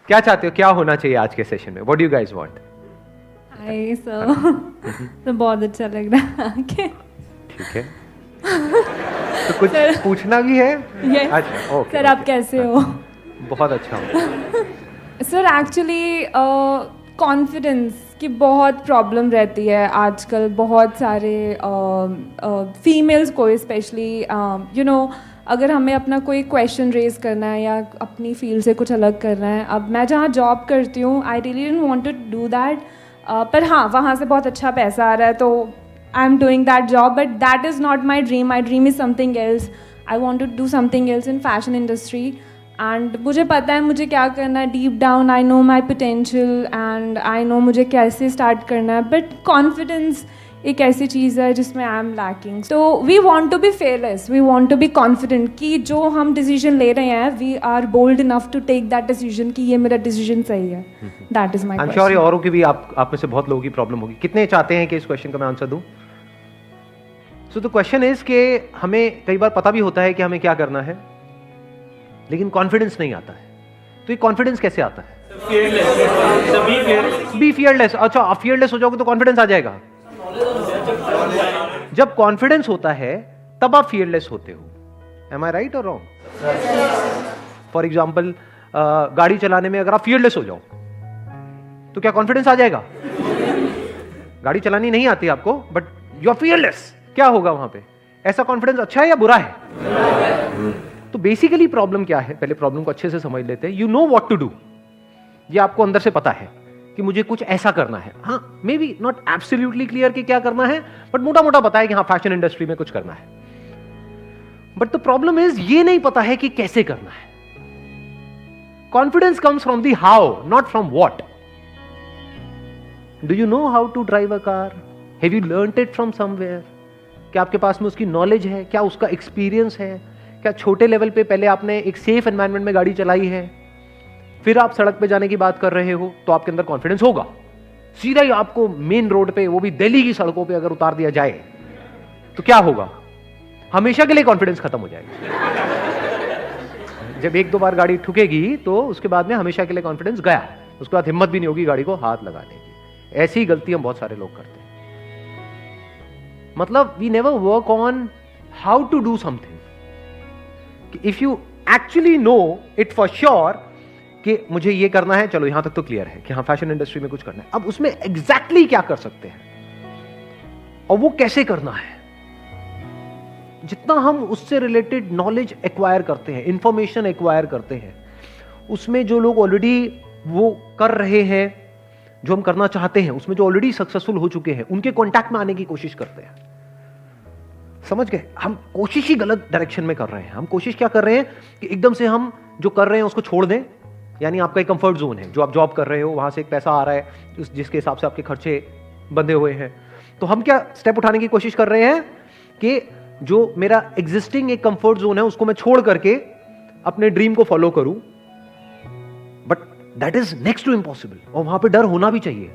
क्या चाहते हो, क्या होना चाहिए आज के सेशन में? What do you guys want? Hi sir, तो बहुत अच्छा लग रहा है। ठीक है, तो कुछ पूछना भी है? यस अच्छा, ओके। सर, आप कैसे हो? बहुत अच्छा हूँ। सर एक्चुअली कॉन्फिडेंस की बहुत प्रॉब्लम रहती है आजकल, बहुत सारे फीमेल्स को स्पेशली, यू नो, अगर हमें अपना कोई क्वेश्चन रेज करना है या अपनी फील्ड से कुछ अलग करना है। अब मैं जहाँ जॉब करती हूँ, I really didn't want to do that, पर हाँ, वहाँ से बहुत अच्छा पैसा आ रहा है, तो I am doing that job, but that is not my dream. My dream is something else. I want to do something else in fashion industry. And मुझे पता है मुझे क्या करना है. Deep down I know my potential and I know मुझे कैसे start करना है, बट कॉन्फिडेंस एक ऐसी चीज़ है जिसमें आई एम लैकिंग. तो we want to be fearless, we want to be confident कि जो हम डिसीजन ले रहे हैं, we are bold enough to take that decision कि ये मेरा डिसीजन सही है. That is my I am sure औरों की भी आप में से बहुत लोगों की प्रॉब्लम होगी. कितने चाहते हैं कि इस क्वेश्चन का मैं आंसर दूं? सो द क्वेश्चन इज कि हमें कई बार पता भी होता है कि हमें क्या करना है, लेकिन कॉन्फिडेंस नहीं आता है. तो ये कॉन्फिडेंस कैसे आता है? Be fearless. अच्छा, आप फियरलेस हो जाओगे तो कॉन्फिडेंस आ जाएगा? जब कॉन्फिडेंस होता है तब आप फियरलेस होते हो. एम आई राइट और रॉन्ग? फॉर एग्जाम्पल, गाड़ी चलाने में अगर आप फियरलेस हो जाओ तो क्या कॉन्फिडेंस आ जाएगा? गाड़ी चलानी नहीं आती आपको, बट यू आर फियरलेस. क्या होगा वहां पे? ऐसा कॉन्फिडेंस अच्छा है या बुरा है? तो बेसिकली प्रॉब्लम क्या है, पहले प्रॉब्लम को अच्छे से समझ लेते हैं. You know what to do. ये आपको अंदर से पता है कि मुझे कुछ ऐसा करना है. हाँ, may be not absolutely clear कि क्या करना है, बट मोटा मोटा पता है कि हाँ, फैशन इंडस्ट्री में कुछ करना है. बट द प्रॉब्लम इज ये नहीं पता है कि कैसे करना है. Confidence comes from the how, not from what. Do you know how to drive a car? Have you learned it from somewhere? क्या आपके पास में उसकी नॉलेज है? क्या उसका एक्सपीरियंस है? क्या छोटे लेवल पे पहले आपने एक सेफ एनवायरनमेंट में गाड़ी चलाई है, फिर आप सड़क पे जाने की बात कर रहे हो, तो आपके अंदर कॉन्फिडेंस होगा. सीधा ही आपको मेन रोड पे, वो भी दिल्ली की सड़कों पे अगर उतार दिया जाए तो क्या होगा? हमेशा के लिए कॉन्फिडेंस खत्म हो जाएगा. जब एक दो बार गाड़ी ठुकेगी तो उसके बाद में हमेशा के लिए कॉन्फिडेंस गया. उसके बाद हिम्मत भी नहीं होगी गाड़ी को हाथ लगाने की. ऐसी गलती हम बहुत सारे लोग करते हैं. मतलब we never work on how to do something. If you actually know it for sure कि मुझे ये करना है, चलो यहां तक तो क्लियर है कि हाँ, फैशन इंडस्ट्री में कुछ करना है. अब उसमें एग्जैक्टली क्या कर सकते हैं और वो कैसे करना है, जितना हम उससे रिलेटेड नॉलेज एक्वायर करते हैं, इंफॉर्मेशन एक्वायर करते हैं, उसमें जो लोग ऑलरेडी वो कर रहे हैं जो हम करना चाहते हैं, उसमें जो ऑलरेडी सक्सेसफुल हो चुके हैं, उनके कॉन्टैक्ट में आने की कोशिश करते हैं. समझ गए? हम कोशिश ही गलत डायरेक्शन में कर रहे हैं. हम कोशिश क्या कर रहे हैं कि एकदम से हम जो कर रहे हैं उसको छोड़ दें. यानी आपका एक कंफर्ट जोन है, जो आप जॉब कर रहे हो, वहां से एक पैसा आ रहा है जिसके हिसाब से आपके खर्चे बंधे हुए हैं. तो हम क्या स्टेप उठाने की कोशिश कर रहे हैं कि जो मेरा एग्जिस्टिंग एक कंफर्ट जोन है उसको मैं छोड़ करके अपने ड्रीम को फॉलो करूं. But that is next to impossible. और वहां पे डर होना भी चाहिए,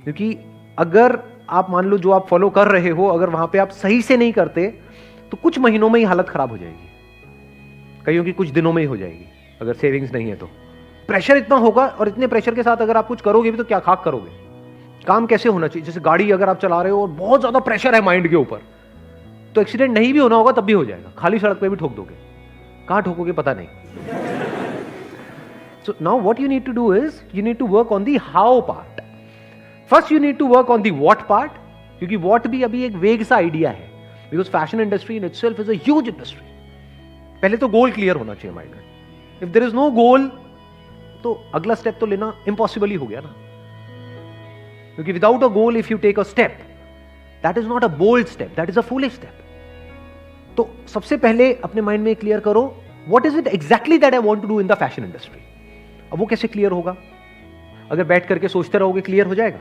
क्योंकि अगर आप मान लो जो आप फॉलो कर रहे हो, अगर वहां पे आप सही से नहीं करते तो कुछ महीनों में ही हालत खराब हो जाएगी, कईयों की कुछ दिनों में ही हो जाएगी. अगर सेविंग्स नहीं है तो प्रेशर इतना होगा, और इतने प्रेशर के साथ अगर आप कुछ करोगे भी तो क्या खाक करोगे? काम कैसे होना चाहिए? जैसे गाड़ी अगर आप चला रहे हो और बहुत ज्यादा प्रेशर है माइंड के ऊपर, तो एक्सीडेंट नहीं भी होना होगा तब भी हो जाएगा. खाली सड़क पे भी ठोक दोगे. कहां ठोकोगे पता नहीं. So now what you need to do is you need to work on the how part. First you need to work on the what part, क्योंकि व्हाट भी अभी एक वेग सा आइडिया है, because fashion industry in itself is a huge industry. पहले तो goal clear होना चाहिए माइंड में. If there is no goal तो अगला स्टेप तो लेना इम्पॉसिबल ही हो गया ना, क्योंकि without a goal if you take a step, that is not a bold step, that is a foolish step. तो सबसे पहले अपने माइंड में क्लियर करो what is it exactly that I want to do in the fashion industry. अब वो कैसे clear होगा? अगर बैठ करके सोचते रहोगे क्लियर हो जाएगा?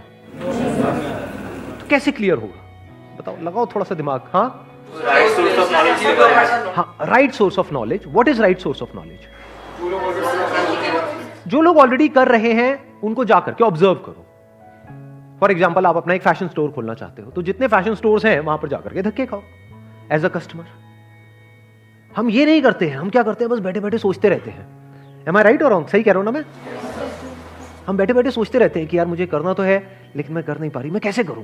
तो कैसे क्लियर होगा बताओ? लगाओ थोड़ा सा दिमाग. हाँ, right source of knowledge. What is right source of knowledge? जो लोग ऑलरेडी कर रहे हैं उनको जाकर के ऑब्जर्व करो. फॉर एग्जाम्पल, आप अपना एक फैशन स्टोर खोलना चाहते हो, तो जितने फैशन स्टोर्स हैं वहां पर जाकर के धक्के खाओ एज अ कस्टमर. हम ये नहीं करते हैं. हम क्या करते हैं? बस बैठे बैठे सोचते रहते हैं. एम आई राइट और रॉन्ग? सही कह रहा हूं ना मैं? हम बैठे बैठे सोचते रहते हैं कि यार मुझे करना तो है लेकिन मैं कर नहीं पा रही, मैं कैसे करूं?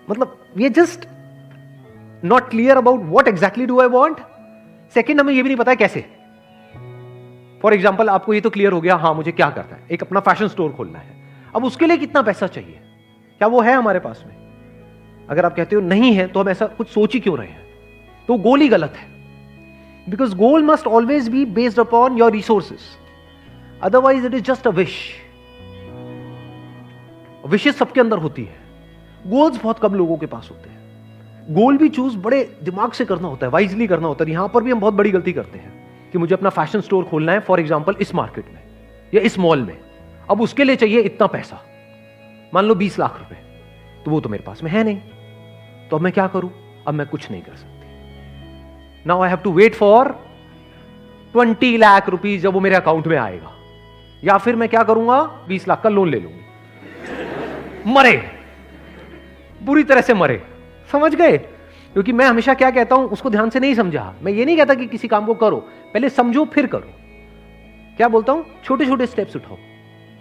मतलब we are just not clear about what exactly do I want. Second, हमें ये भी नहीं पता है कैसे। फॉर एग्जाम्पल, आपको ये तो क्लियर हो गया, हाँ मुझे क्या करना है, एक अपना फैशन स्टोर खोलना है। अब उसके लिए कितना पैसा चाहिए, क्या वो है हमारे पास में? अगर आप कहते हो नहीं है तो हम ऐसा कुछ सोच ही क्यों रहे हैं? तो गोल ही गलत है। Because goal must always be based upon your resources, otherwise it is just a wish. विशेष सबके अंदर होती है, गोल्स बहुत कम लोगों के पास होते हैं। गोल भी चूज बड़े दिमाग से करना होता है, वाइजली करना होता है। यहां पर भी हम बहुत बड़ी गलती करते हैं कि मुझे अपना फैशन स्टोर खोलना है, फॉर एग्जाम्पल इस मार्केट में या इस मॉल में, अब उसके लिए चाहिए इतना पैसा, मान लो 20 लाख रुपए, तो वो तो मेरे पास में है नहीं, तो अब मैं क्या करूं? अब मैं कुछ नहीं कर सकती। Now I have to wait for 20 lakh rupees जब वो मेरे अकाउंट में आएगा, या फिर मैं क्या करूंगा, 20 लाख का लोन ले लूंगी। मरे, बुरी तरह से मरे, समझ गए? क्योंकि मैं हमेशा क्या कहता हूं, उसको ध्यान से नहीं समझा। मैं ये नहीं कहता कि किसी काम को करो, पहले समझो फिर करो। क्या बोलता हूं? छोटे छोटे स्टेप्स उठाओ।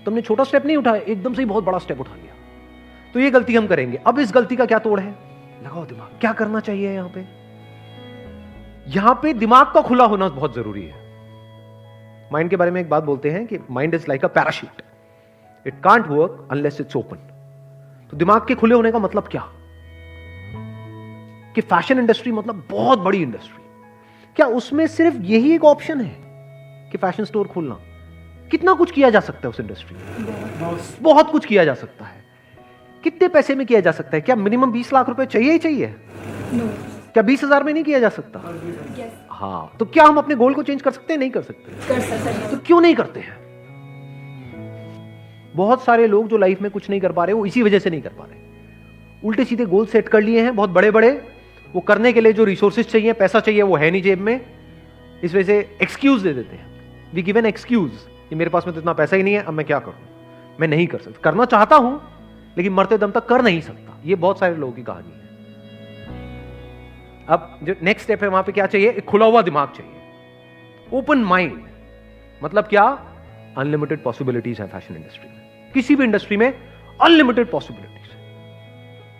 तुमने छोटा स्टेप नहीं उठाया, एकदम से ही बहुत बड़ा स्टेप उठा लिया, तो ये गलती हम करेंगे। अब इस गलती का क्या तोड़ है? लगाओ दिमाग, क्या करना चाहिए यहां पे? यहां पे दिमाग का खुला होना बहुत जरूरी है। माइंड के बारे में एक बात बोलते हैं कि mind is like a parachute, it can't work unless it's open. तो दिमाग के खुले होने का मतलब क्या? कि फैशन इंडस्ट्री मतलब बहुत बड़ी इंडस्ट्री, क्या उसमें सिर्फ यही एक ऑप्शन है कि फैशन स्टोर खोलना? कितना कुछ किया जा सकता है उस इंडस्ट्री में, बहुत कुछ किया जा सकता है। कितने पैसे में किया जा सकता है? क्या मिनिमम 20 लाख रुपए चाहिए ही चाहिए? क्या 20,000 में नहीं किया जा सकता? हाँ, तो क्या हम अपने गोल को चेंज कर सकते हैं? नहीं कर सकते। कर सकते। तो क्यों नहीं करते हैं? बहुत सारे लोग जो लाइफ में कुछ नहीं कर पा रहे, वो इसी वजह से नहीं कर पा रहे। उल्टे सीधे गोल सेट कर लिए हैं बहुत बड़े बड़े, वो करने के लिए जो रिसोर्सेज चाहिए, पैसा चाहिए, वो है नहीं जेब में। इस वजह से एक्सक्यूज दे देते हैं, वी गिव एन एक्सक्यूज कि मेरे पास में तो इतना पैसा ही नहीं है, अब मैं क्या करूं, मैं नहीं कर सकता। करना चाहता हूं लेकिन मरते दम तक कर नहीं सकता। ये बहुत सारे लोगों की कहानी है। अब जो नेक्स्ट स्टेप है, वहां पे क्या चाहिए? एक खुला हुआ दिमाग चाहिए, ओपन माइंड। मतलब क्या? अनलिमिटेड पॉसिबिलिटीज है फैशन इंडस्ट्री में। किसी भी इंडस्ट्री में अनलिमिटेड पॉसिबिलिटीज।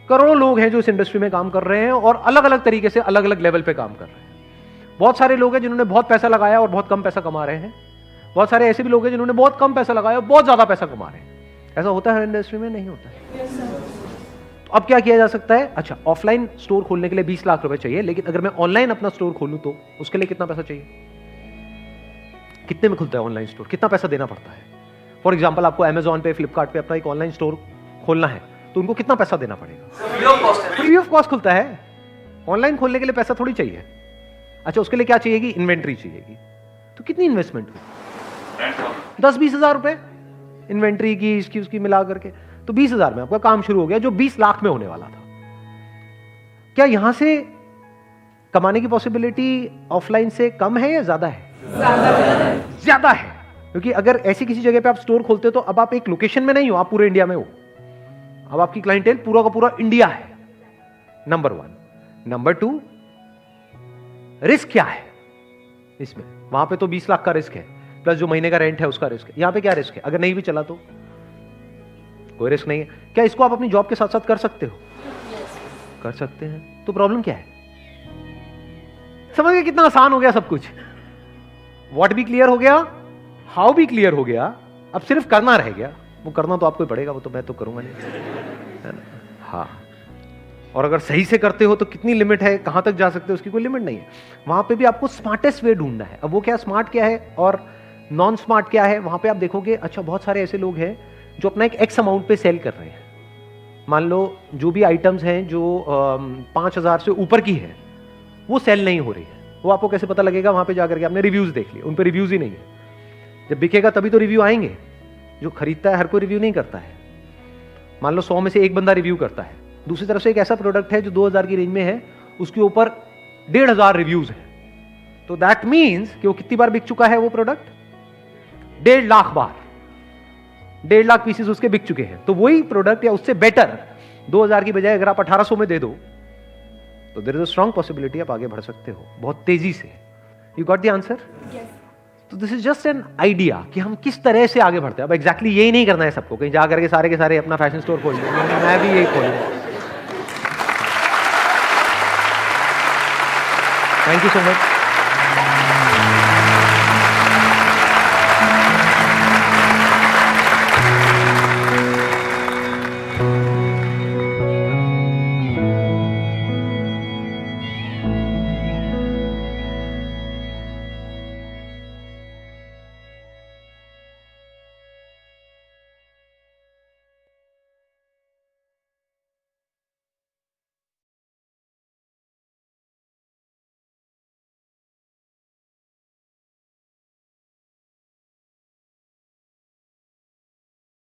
करोड़ों लोग हैं जो इस इंडस्ट्री में काम कर रहे हैं और अलग अलग तरीके से अलग अलग लेवल पे काम कर रहे हैं। बहुत सारे लोग हैं जिन्होंने बहुत पैसा लगाया और बहुत कम पैसा कमा रहे हैं। बहुत सारे ऐसे भी लोग हैं जिन्होंने बहुत कम पैसा लगाया और बहुत ज्यादा पैसा कमा रहे हैं। ऐसा होता है इंडस्ट्री में? नहीं होता है। तो अब क्या किया जा सकता है? अच्छा, ऑफलाइन स्टोर खोलने के लिए 20 लाख रुपए चाहिए, लेकिन अगर मैं ऑनलाइन अपना स्टोर खोलूं तो उसके लिए कितना पैसा चाहिए? कितने में खुलता है ऑनलाइन स्टोर? कितना पैसा देना पड़ता है? फॉर एग्जाम्पल, आपको अमेजॉन पे, फ्लिपकार्ट पे अपना एक ऑनलाइन स्टोर खोलना है तो उनको कितना पैसा देना पड़ेगा? फ्री ऑफ कॉस्ट खुलता है। ऑनलाइन खोलने के लिए पैसा थोड़ी चाहिए। अच्छा, उसके लिए क्या चाहिएगी? इन्वेंट्री चाहिएगी। तो कितनी इन्वेस्टमेंट हुई? 10-20 हजार रुपए इन्वेंट्री की, इसकी उसकी मिला करके, तो 20,000 में आपका काम शुरू हो गया, जो 20 लाख में होने वाला था। क्या यहां से कमाने की पॉसिबिलिटी ऑफलाइन से कम है या ज्यादा है? ज्यादा है। क्योंकि अगर ऐसी किसी जगह पे आप स्टोर खोलते हो तो अब आप एक लोकेशन में नहीं हो, आप पूरे इंडिया में हो। अब आपकी क्लाइंटेल पूरा का पूरा इंडिया है, नंबर 1। नंबर 2, रिस्क क्या है इसमें? वहां पे तो 20 लाख का रिस्क है, प्लस जो महीने का रेंट है उसका रिस्क है। यहां पे क्या रिस्क है? अगर नहीं भी चला तो कोई रिस्क नहीं है। क्या इसको आप अपनी जॉब के साथ साथ कर सकते हो? कर सकते हैं। तो प्रॉब्लम क्या है? समझ गए कितना आसान हो गया सब कुछ? व्हाट भी क्लियर हो गया, हाउ भी क्लियर हो गया, अब सिर्फ करना रह गया। वो करना तो आपको ही पड़ेगा, वो तो मैं तो करूंगा नहीं, है ना? हाँ, और अगर सही से करते हो तो कितनी लिमिट है, कहां तक जा सकते हो, उसकी कोई लिमिट नहीं है। वहां पे भी आपको स्मार्टेस्ट वे ढूंढना है। अब वो क्या स्मार्ट क्या है और नॉन स्मार्ट क्या है, वहां पे आप देखोगे। अच्छा, बहुत सारे ऐसे लोग हैं जो अपना एक एक्स अमाउंट पे सेल कर रहे हैं। मान लो जो भी आइटम्स हैं जो 5,000 से ऊपर की है, वो सेल नहीं हो रही है। वो आपको कैसे पता लगेगा? वहां पे जाकर के आपने रिव्यूज देख लिए, उन पर रिव्यूज ही नहीं है। जब बिकेगा तभी तो रिव्यू आएंगे। जो खरीदता है हर कोई रिव्यू नहीं करता है। मान लो 100 में से एक बंदा रिव्यू करता है। दूसरी तरफ से एक ऐसा प्रोडक्ट है जो 2,000 की रेंज में है, उसके ऊपर 1,500 रिव्यूज है, तो दैट मीन्स कि वो कितनी बार बिक चुका है वो प्रोडक्ट? 1.5 लाख बार। 1.5 लाख पीसेस उसके बिक चुके हैं। तो वही प्रोडक्ट या उससे बेटर 2,000 की बजाय अगर आप 1,800 में दे दो तो there is a strong possibility आप आगे बढ़ सकते हो बहुत तेजी से। You got the answer? तो this is just an idea कि हम किस तरह से आगे बढ़ते हैं। अब एग्जैक्टली यही नहीं करना है सबको, कहीं जा करके सारे के सारे अपना फैशन स्टोर खोल लें, मैं भी यही खोलूंगा। Thank you so much.